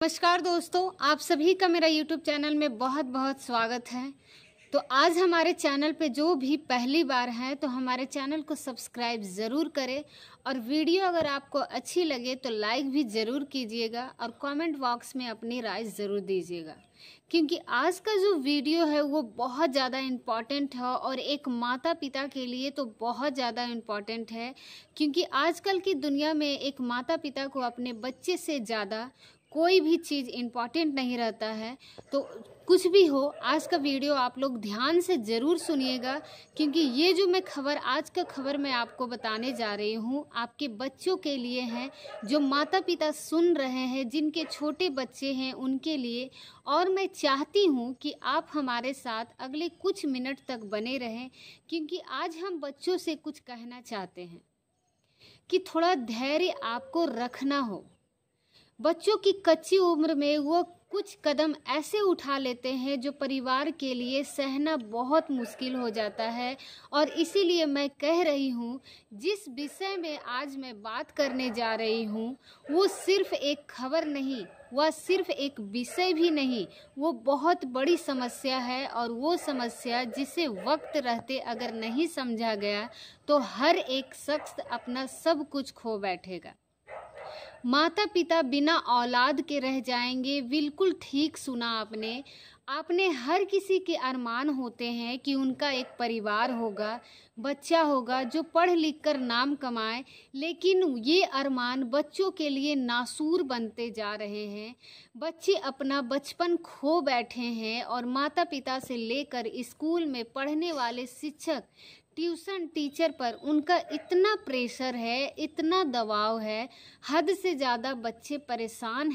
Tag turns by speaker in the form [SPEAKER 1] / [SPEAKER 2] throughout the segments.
[SPEAKER 1] नमस्कार दोस्तों, आप सभी का मेरा YouTube चैनल में बहुत बहुत स्वागत है। तो आज हमारे चैनल पे जो भी पहली बार है तो हमारे चैनल को सब्सक्राइब ज़रूर करें और वीडियो अगर आपको अच्छी लगे तो लाइक भी ज़रूर कीजिएगा और कमेंट बॉक्स में अपनी राय ज़रूर दीजिएगा, क्योंकि आज का जो वीडियो है वो बहुत ज़्यादा इम्पॉर्टेंट है और एक माता पिता के लिए तो बहुत ज़्यादा इम्पॉर्टेंट है, क्योंकि आजकल की दुनिया में एक माता पिता को अपने बच्चे से ज़्यादा कोई भी चीज़ इम्पॉर्टेंट नहीं रहता है। तो कुछ भी हो, आज का वीडियो आप लोग ध्यान से ज़रूर सुनिएगा, क्योंकि ये जो मैं आज का खबर मैं आपको बताने जा रही हूँ आपके बच्चों के लिए है, जो माता पिता सुन रहे हैं, जिनके छोटे बच्चे हैं उनके लिए। और मैं चाहती हूँ कि आप हमारे साथ अगले कुछ मिनट तक बने रहें, क्योंकि आज हम बच्चों से कुछ कहना चाहते हैं कि थोड़ा धैर्य आपको रखना हो। बच्चों की कच्ची उम्र में वो कुछ कदम ऐसे उठा लेते हैं जो परिवार के लिए सहना बहुत मुश्किल हो जाता है। और इसीलिए मैं कह रही हूँ, जिस विषय में आज मैं बात करने जा रही हूँ वो सिर्फ एक खबर नहीं, वह सिर्फ एक विषय भी नहीं, वो बहुत बड़ी समस्या है। और वो समस्या जिसे वक्त रहते अगर नहीं समझा गया तो हर एक शख्स अपना सब कुछ खो बैठेगा। माता पिता बिना औलाद के रह जाएंगे। बिल्कुल ठीक सुना आपने हर किसी के अरमान होते हैं कि उनका एक परिवार होगा, बच्चा होगा जो पढ़ लिख कर नाम कमाए, लेकिन ये अरमान बच्चों के लिए नासूर बनते जा रहे हैं। बच्चे अपना बचपन खो बैठे हैं और माता पिता से लेकर स्कूल में पढ़ने वाले शिक्षक, ट्यूशन टीचर पर उनका इतना प्रेशर है, इतना दबाव है, हद से ज़्यादा बच्चे परेशान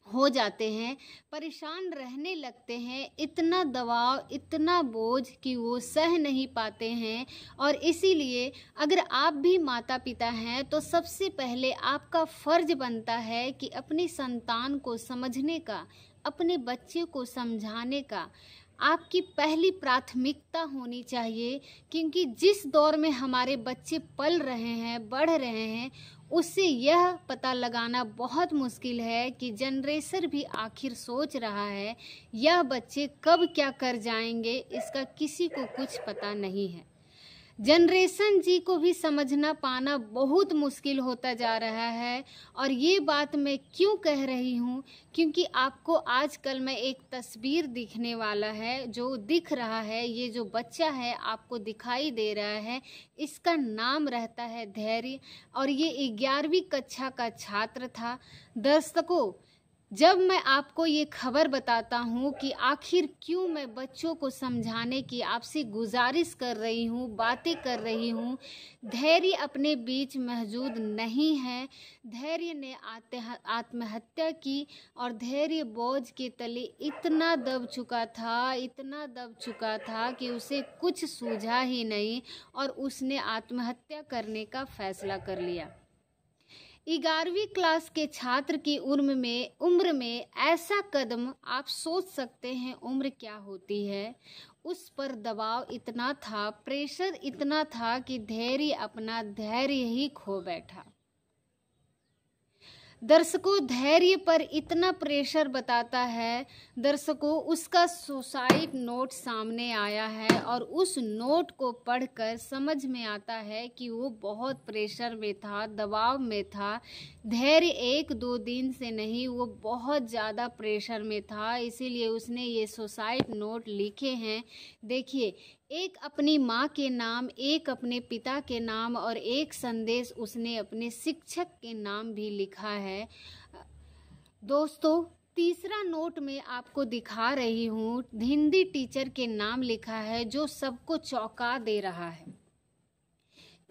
[SPEAKER 1] हो जाते हैं, परेशान रहने लगते हैं। इतना दबाव, इतना बोझ कि वो सह नहीं पाते हैं। और इसीलिए अगर आप भी माता पिता हैं तो सबसे पहले आपका फ़र्ज बनता है कि अपनी संतान को समझने का, अपने बच्चे को समझाने का आपकी पहली प्राथमिकता होनी चाहिए। क्योंकि जिस दौर में हमारे बच्चे पल रहे हैं, बढ़ रहे हैं, उससे यह पता लगाना बहुत मुश्किल है कि जनरेशन भी आखिर सोच रहा है यह बच्चे कब क्या कर जाएंगे, इसका किसी को कुछ पता नहीं है। जनरेशन जी को भी समझना पाना बहुत मुश्किल होता जा रहा है। और ये बात मैं क्यों कह रही हूँ, क्योंकि आपको आजकल में एक तस्वीर दिखने वाला है, जो दिख रहा है, ये जो बच्चा है आपको दिखाई दे रहा है, इसका नाम रहता है धैर्य और ये 11वीं कक्षा का छात्र था। दर्शकों, जब मैं आपको ये खबर बताता हूँ कि आखिर क्यों मैं बच्चों को समझाने की आपसे गुजारिश कर रही हूँ, बातें कर रही हूँ, धैर्य अपने बीच मौजूद नहीं है। धैर्य ने आत्महत्या की और धैर्य बोझ के तले इतना दब चुका था, इतना दब चुका था कि उसे कुछ सूझा ही नहीं और उसने आत्महत्या करने का फैसला कर लिया। 11वीं क्लास के छात्र की उम्र में ऐसा कदम, आप सोच सकते हैं उम्र क्या होती है। उस पर दबाव इतना था, प्रेशर इतना था कि अपना धैर्य ही खो बैठा। दर्शकों, धैर्य पर इतना प्रेशर बताता है। दर्शकों, उसका सुसाइड नोट सामने आया है और उस नोट को पढ़कर समझ में आता है कि वो बहुत प्रेशर में था, दबाव में था। धैर्य 1-2 दिन से नहीं, वो बहुत ज़्यादा प्रेशर में था, इसीलिए उसने ये सुसाइड नोट लिखे हैं। देखिए, एक अपनी माँ के नाम, एक अपने पिता के नाम और एक संदेश उसने अपने शिक्षक के नाम भी लिखा है। दोस्तों, तीसरा नोट में आपको दिखा रही हूँ, हिंदी टीचर के नाम लिखा है, जो सबको चौंका दे रहा है,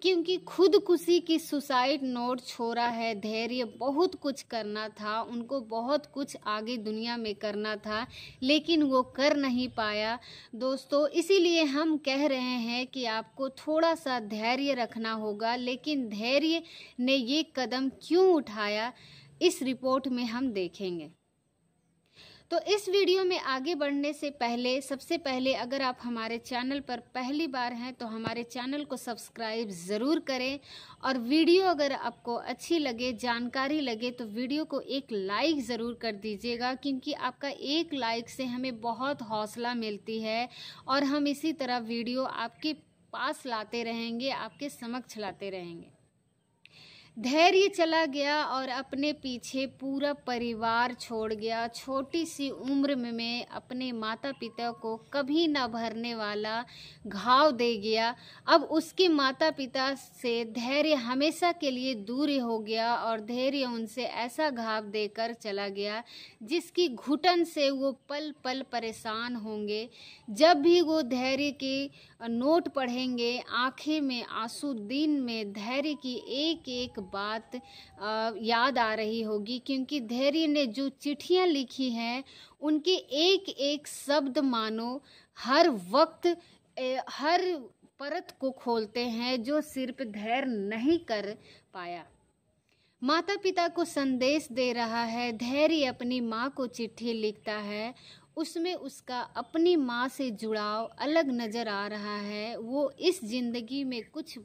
[SPEAKER 1] क्योंकि खुदकुशी की सुसाइड नोट छोड़ा है। धैर्य बहुत कुछ करना था, उनको बहुत कुछ आगे दुनिया में करना था, लेकिन वो कर नहीं पाया। दोस्तों, इसीलिए हम कह रहे हैं कि आपको थोड़ा सा धैर्य रखना होगा। लेकिन धैर्य ने ये कदम क्यों उठाया, इस रिपोर्ट में हम देखेंगे। तो इस वीडियो में आगे बढ़ने से पहले सबसे पहले अगर आप हमारे चैनल पर पहली बार हैं तो हमारे चैनल को सब्सक्राइब ज़रूर करें, और वीडियो अगर आपको अच्छी लगे, जानकारी लगे तो वीडियो को एक लाइक ज़रूर कर दीजिएगा, क्योंकि आपका एक लाइक से हमें बहुत हौसला मिलती है और हम इसी तरह वीडियो आपके पास लाते रहेंगे, आपके समक्ष लाते रहेंगे। धैर्य चला गया और अपने पीछे पूरा परिवार छोड़ गया। छोटी सी उम्र में अपने माता पिता को कभी न भरने वाला घाव दे गया। अब उसके माता पिता से धैर्य हमेशा के लिए दूर हो गया और धैर्य उनसे ऐसा घाव देकर चला गया जिसकी घुटन से वो पल पल परेशान होंगे। जब भी वो धैर्य के नोट पढ़ेंगे, आंखें में आंसू, दिन में धैर्य की एक एक बात याद आ रही होगी, क्योंकि धैर्य ने जो चिट्ठियां लिखी हैं उनके एक एक शब्द मानो हर वक्त हर परत को खोलते हैं जो सिर्फ धैर्य नहीं कर पाया। माता पिता को संदेश दे रहा है। धैर्य अपनी माँ को चिट्ठी लिखता है, उसमें उसका अपनी माँ से जुड़ाव अलग नज़र आ रहा है। वो इस ज़िंदगी में कुछ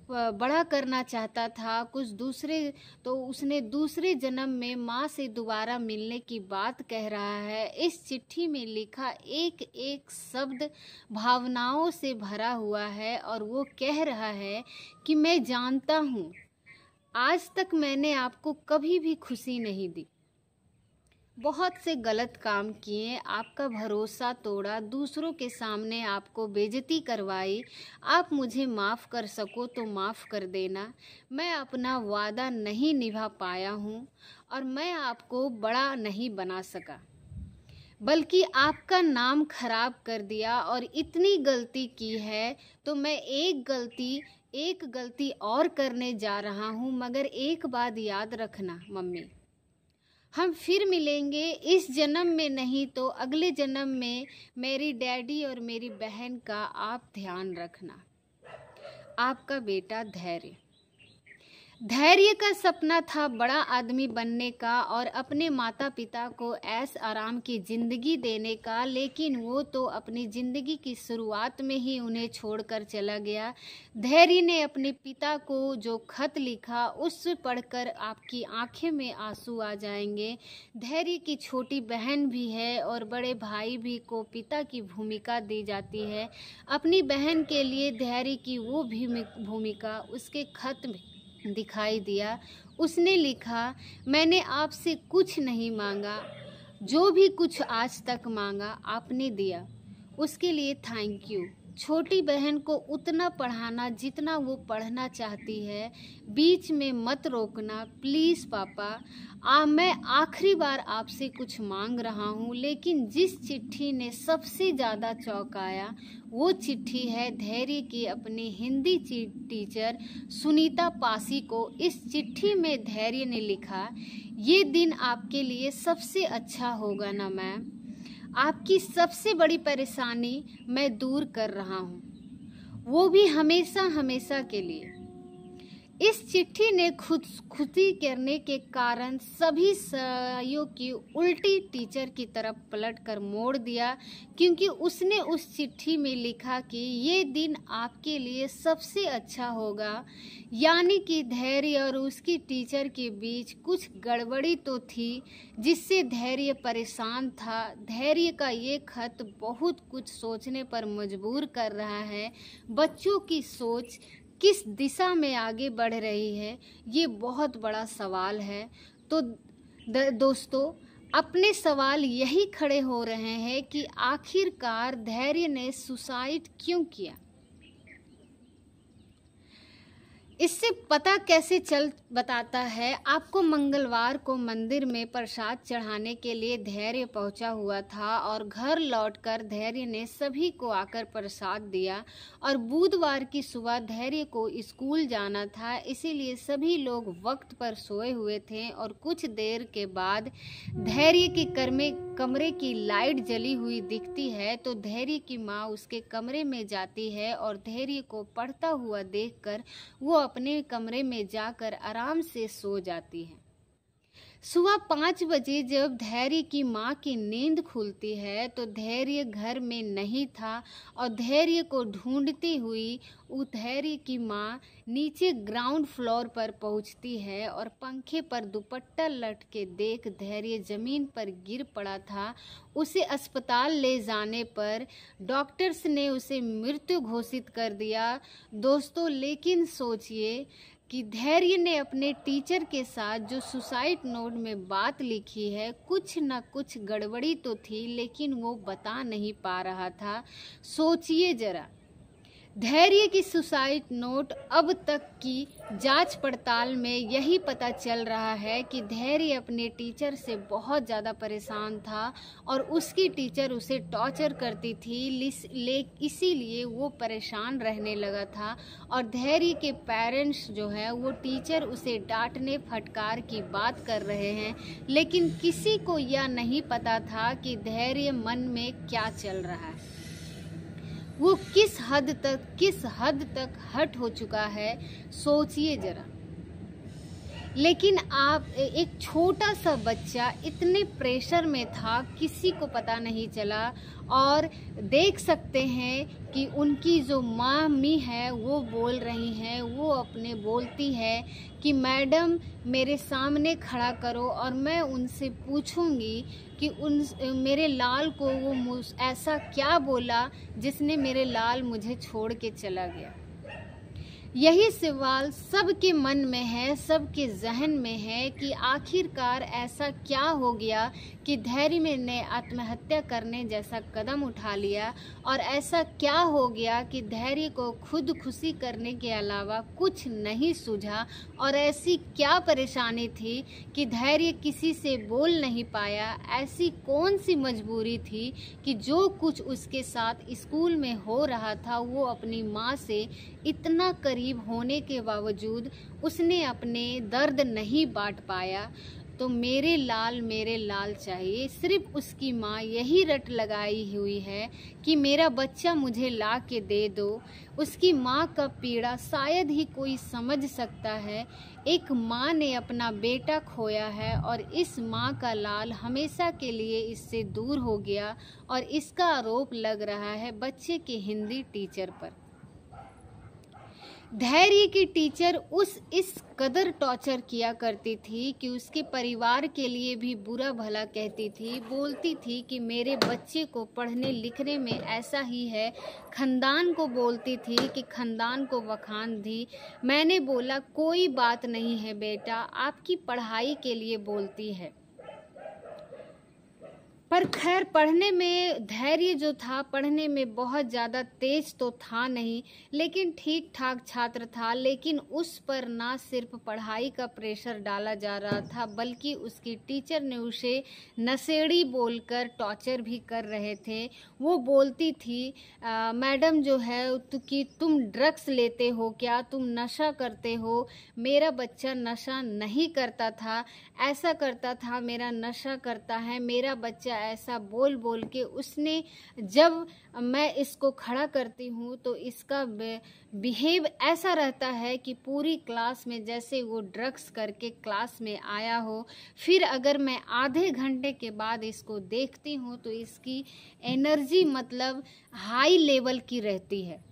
[SPEAKER 1] बड़ा करना चाहता था, कुछ दूसरे, तो उसने दूसरे जन्म में माँ से दोबारा मिलने की बात कह रहा है। इस चिट्ठी में लिखा एक एक शब्द भावनाओं से भरा हुआ है और वो कह रहा है कि मैं जानता हूँ आज तक मैंने आपको कभी भी खुशी नहीं दी, बहुत से गलत काम किए, आपका भरोसा तोड़ा, दूसरों के सामने आपको बेइज्जती करवाई। आप मुझे माफ़ कर सको तो माफ़ कर देना। मैं अपना वादा नहीं निभा पाया हूँ और मैं आपको बड़ा नहीं बना सका, बल्कि आपका नाम खराब कर दिया और इतनी गलती की है तो मैं एक गलती और करने जा रहा हूँ। मगर एक बात याद रखना मम्मी, हम फिर मिलेंगे, इस जन्म में नहीं तो अगले जन्म में। मेरी डैडी और मेरी बहन का आप ध्यान रखना। आपका बेटा धैर्य। धैर्य का सपना था बड़ा आदमी बनने का और अपने माता पिता को ऐश आराम की ज़िंदगी देने का, लेकिन वो तो अपनी ज़िंदगी की शुरुआत में ही उन्हें छोड़कर चला गया। धैर्य ने अपने पिता को जो खत लिखा उस पढ़कर आपकी आंखें में आंसू आ जाएंगे। धैर्य की छोटी बहन भी है और बड़े भाई भी को पिता की भूमिका दी जाती है। अपनी बहन के लिए धैर्य की वो भूमिका उसके खत में दिखाई दिया। उसने लिखा, मैंने आपसे कुछ नहीं मांगा, जो भी कुछ आज तक मांगा आपने दिया, उसके लिए थैंक यू। छोटी बहन को उतना पढ़ाना जितना वो पढ़ना चाहती है, बीच में मत रोकना प्लीज़ पापा। मैं आखिरी बार आपसे कुछ मांग रहा हूँ। लेकिन जिस चिट्ठी ने सबसे ज़्यादा चौंकाया वो चिट्ठी है धैर्य की अपनी हिंदी टीचर सुनीता पासी को। इस चिट्ठी में धैर्य ने लिखा, ये दिन आपके लिए सबसे अच्छा होगा ना मैम। आपकी सबसे बड़ी परेशानी मैं दूर कर रहा हूँ, वो भी हमेशा हमेशा के लिए। इस चिट्ठी ने खुदी करने के कारण सभी सहयोगी उल्टी टीचर की तरफ पलटकर मोड़ दिया, क्योंकि उसने उस चिट्ठी में लिखा कि ये दिन आपके लिए सबसे अच्छा होगा। यानी कि धैर्य और उसकी टीचर के बीच कुछ गड़बड़ी तो थी जिससे धैर्य परेशान था। धैर्य का ये खत बहुत कुछ सोचने पर मजबूर कर रहा है। बच्चों की सोच किस दिशा में आगे बढ़ रही है, ये बहुत बड़ा सवाल है। तो दोस्तों, अपने सवाल यही खड़े हो रहे हैं कि आखिरकार धैर्य ने सुसाइड क्यों किया। इससे पता कैसे चल बताता है। आपको मंगलवार को मंदिर में प्रसाद चढ़ाने के लिए धैर्य पहुंचा हुआ था और घर लौटकर धैर्य ने सभी को आकर प्रसाद दिया। और बुधवार की सुबह धैर्य को स्कूल जाना था, इसीलिए सभी लोग वक्त पर सोए हुए थे। और कुछ देर के बाद धैर्य के कमरे की लाइट जली हुई दिखती है तो धैर्य की माँ उसके कमरे में जाती है और धैर्य को पढ़ता हुआ देखकर वो अपने कमरे में जाकर आराम से सो जाती है। सुबह 5 बजे जब धैर्य की माँ की नींद खुलती है तो धैर्य घर में नहीं था और धैर्य को ढूंढती हुई धैर्य की माँ नीचे ग्राउंड फ्लोर पर पहुंचती है और पंखे पर दुपट्टा लटके देख धैर्य जमीन पर गिर पड़ा था। उसे अस्पताल ले जाने पर डॉक्टर्स ने उसे मृत्यु घोषित कर दिया दोस्तों। लेकिन सोचिए कि धैर्य ने अपने टीचर के साथ जो सुसाइड नोट में बात लिखी है, कुछ न कुछ गड़बड़ी तो थी लेकिन वो बता नहीं पा रहा था। सोचिए जरा, धैर्य की सुसाइड नोट अब तक की जांच पड़ताल में यही पता चल रहा है कि धैर्य अपने टीचर से बहुत ज़्यादा परेशान था और उसकी टीचर उसे टॉर्चर करती थी, इसीलिए वो परेशान रहने लगा था। और धैर्य के पेरेंट्स जो है वो टीचर उसे डांटने फटकार की बात कर रहे हैं, लेकिन किसी को यह नहीं पता था कि धैर्य मन में क्या चल रहा है, वो किस हद तक हर्ट हो चुका है। सोचिए जरा। लेकिन आप एक छोटा सा बच्चा इतने प्रेशर में था, किसी को पता नहीं चला। और देख सकते हैं कि उनकी जो मामी है वो बोल रही हैं, वो अपने बोलती है कि मैडम मेरे सामने खड़ा करो और मैं उनसे पूछूंगी कि मेरे लाल को वो ऐसा क्या बोला जिसने मेरे लाल मुझे छोड़ के चला गया। यही सवाल सबके मन में है, सबके जहन में है कि आखिरकार ऐसा क्या हो गया कि धैर्य ने आत्महत्या करने जैसा कदम उठा लिया, और ऐसा क्या हो गया कि धैर्य को खुदकुशी करने के अलावा कुछ नहीं सूझा, और ऐसी क्या परेशानी थी कि धैर्य किसी से बोल नहीं पाया। ऐसी कौन सी मजबूरी थी कि जो कुछ उसके साथ स्कूल में हो रहा था वो अपनी माँ से इतना करीब होने के बावजूद उसने अपने दर्द नहीं बांट पाया। तो मेरे लाल चाहिए। सिर्फ उसकी माँ यही रट लगाई हुई है कि मेरा बच्चा मुझे ला के दे दो। उसकी माँ का पीड़ा शायद ही कोई समझ सकता है। एक माँ ने अपना बेटा खोया है और इस माँ का लाल हमेशा के लिए इससे दूर हो गया, और इसका आरोप लग रहा है बच्चे के हिंदी टीचर पर। धैर्य की टीचर इस कदर टॉर्चर किया करती थी कि उसके परिवार के लिए भी बुरा भला कहती थी। बोलती थी कि मेरे बच्चे को पढ़ने लिखने में ऐसा ही है। खानदान को बोलती थी कि खानदान को बखान दी। मैंने बोला कोई बात नहीं है बेटा, आपकी पढ़ाई के लिए बोलती है। पर खैर पढ़ने में धैर्य जो था, पढ़ने में बहुत ज़्यादा तेज तो था नहीं, लेकिन ठीक ठाक छात्र था। लेकिन उस पर ना सिर्फ पढ़ाई का प्रेशर डाला जा रहा था, बल्कि उसकी टीचर ने उसे नशेड़ी बोलकर टॉर्चर भी कर रहे थे। वो बोलती थी मैडम जो है कि तुम ड्रग्स लेते हो क्या, तुम नशा करते हो। मेरा बच्चा नशा नहीं करता था, ऐसा करता था, मेरा नशा करता है मेरा बच्चा, ऐसा बोल बोल के उसने, जब मैं इसको खड़ा करती हूँ तो इसका बिहेव ऐसा रहता है कि पूरी क्लास में जैसे वो ड्रग्स करके क्लास में आया हो। फिर अगर मैं आधे घंटे के बाद इसको देखती हूँ तो इसकी एनर्जी मतलब हाई लेवल की रहती है।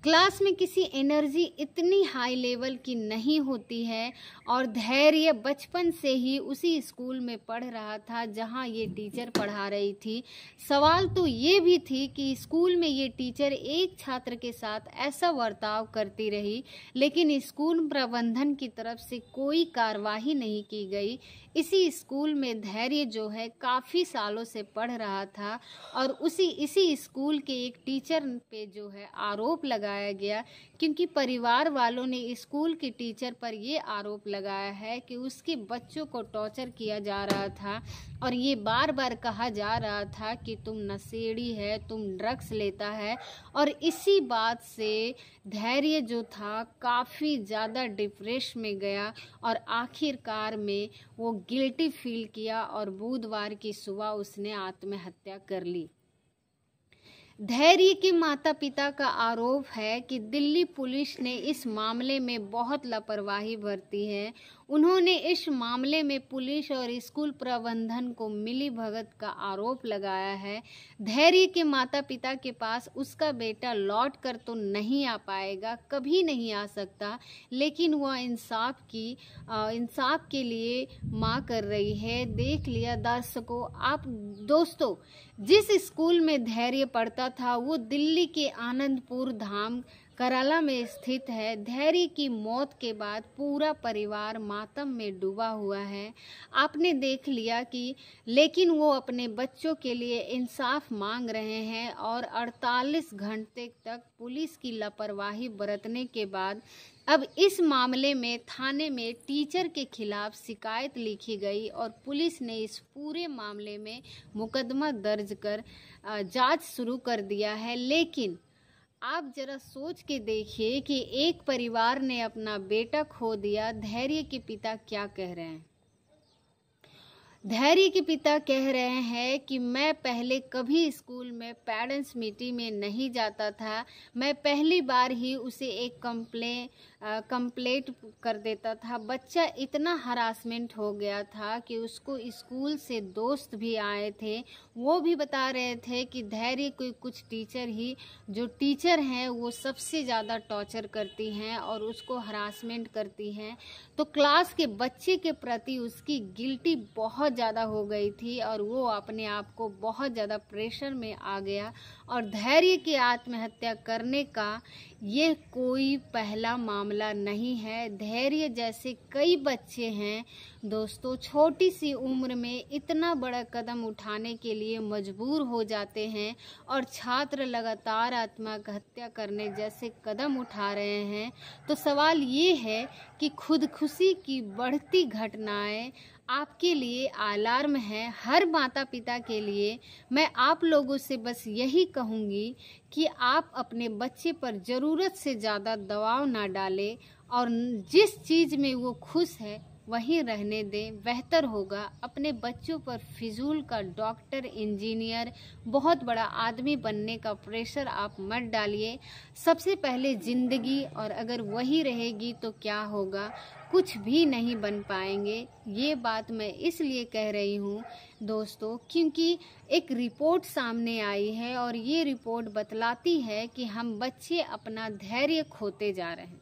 [SPEAKER 1] क्लास में किसी एनर्जी इतनी हाई लेवल की नहीं होती है। और धैर्य बचपन से ही उसी स्कूल में पढ़ रहा था जहां ये टीचर पढ़ा रही थी। सवाल तो ये भी थी कि स्कूल में ये टीचर एक छात्र के साथ ऐसा बर्ताव करती रही, लेकिन स्कूल प्रबंधन की तरफ से कोई कार्रवाई नहीं की गई। इसी स्कूल में धैर्य जो है काफ़ी सालों से पढ़ रहा था, और इसी स्कूल के एक टीचर पे जो है आरोप लगाया गया, क्योंकि परिवार वालों ने स्कूल की टीचर पर ये आरोप लगाया है कि उसके बच्चों को टॉर्चर किया जा रहा था, और ये बार बार कहा जा रहा था कि तुम नशेड़ी है, तुम ड्रग्स लेता है। और इसी बात से धैर्य जो था काफ़ी ज़्यादा डिप्रेस में गया, और आखिरकार में वो गिल्टी फील किया और बुधवार की सुबह उसने आत्महत्या कर ली। धैर्य के माता पिता का आरोप है कि दिल्ली पुलिस ने इस मामले में बहुत लापरवाही बरती है। उन्होंने इस मामले में पुलिस और स्कूल प्रबंधन को मिलीभगत का आरोप लगाया है। धैर्य के माता पिता के पास उसका बेटा लौट कर तो नहीं आ पाएगा, कभी नहीं आ सकता, लेकिन वह इंसाफ के लिए माँ कर रही है। देख लिया दर्शकों, आप दोस्तों, जिस स्कूल में धैर्य पढ़ता था वो दिल्ली के आनंदपुर धाम कराला में स्थित है। धैर्य की मौत के बाद पूरा परिवार मातम में डूबा हुआ है। आपने देख लिया कि लेकिन वो अपने बच्चों के लिए इंसाफ मांग रहे हैं और 48 घंटे तक पुलिस की लापरवाही बरतने के बाद अब इस मामले में थाने में टीचर के खिलाफ शिकायत लिखी गई और पुलिस ने इस पूरे मामले में मुकदमा दर्ज कर जांच शुरू कर दिया है। लेकिन आप जरा सोच के देखिए कि एक परिवार ने अपना बेटा खो दिया। धैर्य के पिता क्या कह रहे हैं? धैर्य के पिता कह रहे हैं कि मैं पहले कभी स्कूल में पेरेंट्स मीटिंग में नहीं जाता था। मैं पहली बार ही उसे एक कंप्लेंट कर देता था। बच्चा इतना हरासमेंट हो गया था कि उसको स्कूल से दोस्त भी आए थे, वो भी बता रहे थे कि धैर्य को कुछ जो टीचर हैं वो सबसे ज़्यादा टॉर्चर करती हैं और उसको हरासमेंट करती हैं। तो क्लास के बच्चे के प्रति उसकी गिल्टी बहुत ज़्यादा हो गई थी और वो अपने आप को बहुत ज़्यादा प्रेशर में आ गया। और धैर्य की आत्महत्या करने का ये कोई पहला मामला नहीं है। धैर्य जैसे कई बच्चे हैं दोस्तों, छोटी सी उम्र में इतना बड़ा कदम उठाने के लिए मजबूर हो जाते हैं और छात्र लगातार आत्महत्या करने जैसे कदम उठा रहे हैं। तो सवाल ये है कि खुदकुशी की बढ़ती घटनाएं आपके लिए अलार्म है, हर माता पिता के लिए। मैं आप लोगों से बस यही कहूँगी कि आप अपने बच्चे पर ज़रूरत से ज़्यादा दबाव ना डालें और जिस चीज़ में वो खुश है वहीं रहने दें, बेहतर होगा। अपने बच्चों पर फिजूल का डॉक्टर, इंजीनियर, बहुत बड़ा आदमी बनने का प्रेशर आप मत डालिए। सबसे पहले ज़िंदगी, और अगर वही रहेगी तो क्या होगा, कुछ भी नहीं बन पाएंगे। ये बात मैं इसलिए कह रही हूँ दोस्तों क्योंकि एक रिपोर्ट सामने आई है और ये रिपोर्ट बतलाती है कि हम बच्चे अपना धैर्य खोते जा रहे हैं।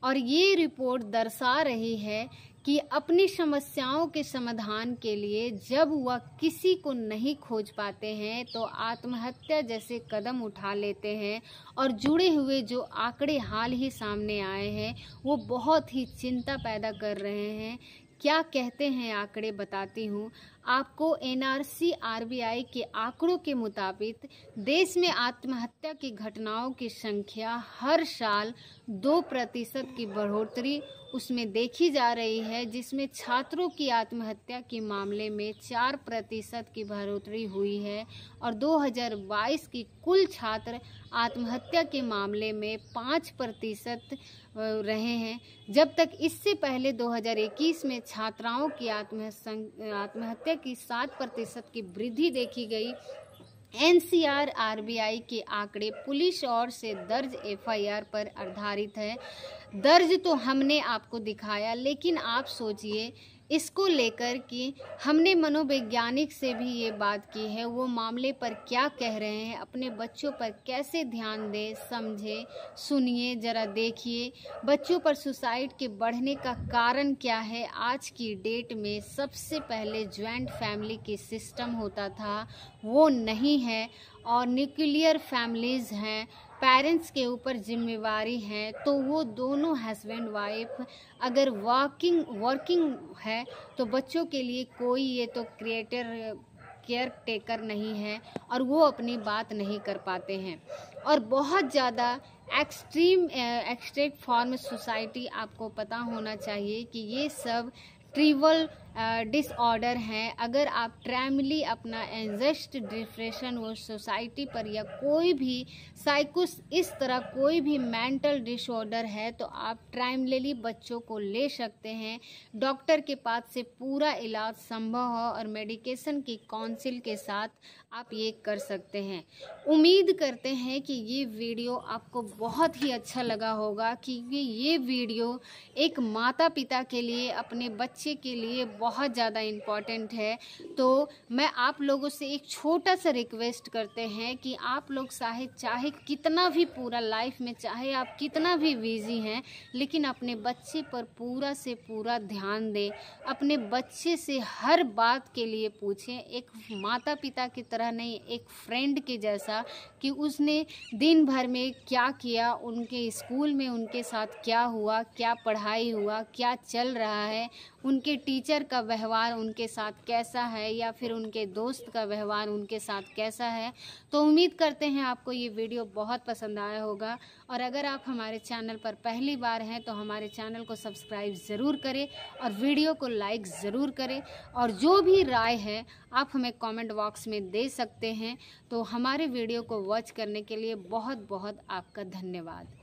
[SPEAKER 1] और ये रिपोर्ट दर्शा रही है कि अपनी समस्याओं के समाधान के लिए जब वह किसी को नहीं खोज पाते हैं तो आत्महत्या जैसे कदम उठा लेते हैं। और जुड़े हुए जो आंकड़े हाल ही सामने आए हैं वो बहुत ही चिंता पैदा कर रहे हैं। क्या कहते हैं आंकड़े, बताती हूँ आपको। एनआरसी आरबीआई के आंकड़ों के मुताबिक देश में आत्महत्या की घटनाओं की संख्या हर साल 2% की बढ़ोतरी उसमें देखी जा रही है, जिसमें छात्रों की आत्महत्या के मामले में 4% की बढ़ोतरी हुई है और 2022 की कुल छात्र आत्महत्या के मामले में 5% रहे हैं। जब तक इससे पहले 2021 में छात्राओं की आत्महत्या की 7% की वृद्धि देखी गई। एनसीआर आरबीआई के आंकड़े पुलिस ओर से दर्ज एफआईआर पर आधारित है। दर्ज तो हमने आपको दिखाया, लेकिन आप सोचिए इसको लेकर कि हमने मनोवैज्ञानिक से भी ये बात की है, वो मामले पर क्या कह रहे हैं, अपने बच्चों पर कैसे ध्यान दें, समझे, सुनिए, ज़रा देखिए बच्चों पर सुसाइड के बढ़ने का कारण क्या है। आज की डेट में सबसे पहले ज्वाइंट फैमिली की सिस्टम होता था, वो नहीं है और न्यूक्लियर फैमिलीज़ हैं। पेरेंट्स के ऊपर जिम्मेवारी है तो वो दोनों हस्बैंड वाइफ अगर वर्किंग है तो बच्चों के लिए कोई ये तो केयर टेकर नहीं है और वो अपनी बात नहीं कर पाते हैं। और बहुत ज़्यादा एक्सट्रीम फॉर्म सोसाइटी, आपको पता होना चाहिए कि ये सब ट्राइबल डिसऑर्डर हैं, अगर आप टाइमली अपना एंजाइटी, डिप्रेशन व सोसाइटी पर या कोई भी साइकोस इस तरह कोई भी मेंटल डिसऑर्डर है तो आप टाइमली बच्चों को ले सकते हैं। डॉक्टर के पास से पूरा इलाज संभव हो और मेडिकेशन की काउंसिल के साथ आप ये कर सकते हैं। उम्मीद करते हैं कि ये वीडियो आपको बहुत ही अच्छा लगा होगा, क्योंकि ये वीडियो एक माता पिता के लिए, अपने बच्चे के लिए बहुत ज़्यादा इम्पॉर्टेंट है। तो मैं आप लोगों से एक छोटा सा रिक्वेस्ट करते हैं कि आप लोग चाहे कितना भी पूरा लाइफ में, चाहे आप कितना भी बिजी हैं, लेकिन अपने बच्चे पर पूरा से पूरा ध्यान दें। अपने बच्चे से हर बात के लिए पूछें, एक माता पिता की तरह नहीं, एक फ्रेंड के जैसा, कि उसने दिन भर में क्या किया, उनके स्कूल में उनके साथ क्या हुआ, क्या पढ़ाई हुआ, क्या चल रहा है, उनके टीचर का व्यवहार उनके साथ कैसा है, या फिर उनके दोस्त का व्यवहार उनके साथ कैसा है। तो उम्मीद करते हैं आपको ये वीडियो बहुत पसंद आया होगा, और अगर आप हमारे चैनल पर पहली बार हैं तो हमारे चैनल को सब्सक्राइब ज़रूर करें और वीडियो को लाइक ज़रूर करें, और जो भी राय है आप हमें कमेंट बॉक्स में दे सकते हैं। तो हमारे वीडियो को वॉच करने के लिए बहुत बहुत आपका धन्यवाद।